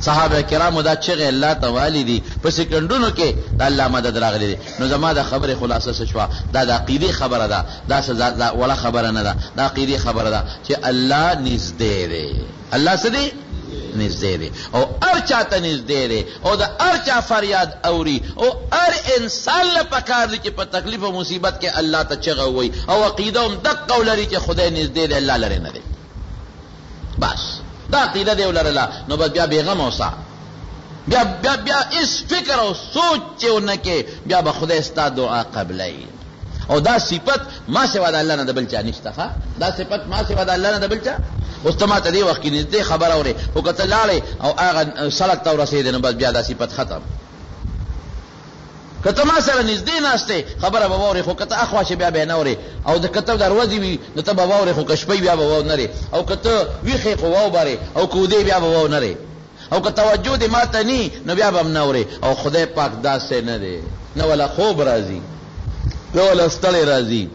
صحابه کرامو دا چغې الله ته ویلې دي په سکندونو کې د الله مدد راغلی دی. نو زما د خبرې خلاصه څه شوه؟ دا د عقیدې خبره ده، دا ولا خبره نه ده، دا عقیدې خبره ده چې الله نږدې دی. الله څه دی؟ نږدې دی او هر چاته نږدې دی او د هر چا فریاد اوري او هر انسان له پکار دی چې په تکلیف او مصیبت کې الله ته چغه وي او عقیده هم دقه ولري چې خدای نږدې دی الله لري نه دی. بس دا عقیده دی ولرله نو بس بیا بیغم اوسه، بیا اس فکر او سوچ چې ونه کې بیا به خدای ستا دعا قبلوي. او دا صفت ما سوا د الله نه د بل چا نشته. دا صفت ما سوا د الله نه د بل چا. اوس ته ماته دې وخت کې نږدې خبره اورې خو که ته لاړې او هغه سړک ته ورسېدې نو بس بیا دا صفت ختم. که ته ما سره نږدې ناستې خبره به واورې خو که ته اخوا شې بیا به یې نه اورې او که ته دروازې وي نو ته به واورې خو که شپۍ بیا به واونرې او که ته ویښې خو واوبرې او که ودې بیا به واونرې او که توجه دې ما ته نی نو بیا به هم نه اورې. او خدای پاک داسې نه دی، نه ولا خوب راځي نه ولا ستړی راځي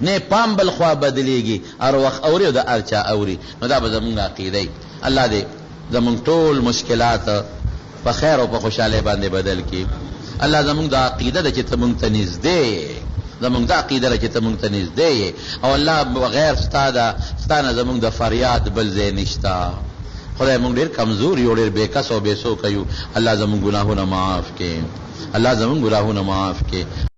نه پام بل خوا بدلیږي، هر وخت اوري او د هر چا اوري. نو دا به زمونږ عقیده. الله دې زمونږ ټول مشکلات په خیر او په خوشحالۍ باندې بدل کړي. الله زمونږ د عقیده ده چې ته مونږ ته نږدې، زمونږ د عقیده ده چې ته مونږ ته نږدې او الله بغیر ستا نه زمونږ د فریاد بل ځای نشته. خدای مونږ ډېر کمزور یو، ډېر بې کس او بې څوکه یو. الله زمونږ ګناهونه معاف کړي، الله زمونږ ګناهونه معاف کړي.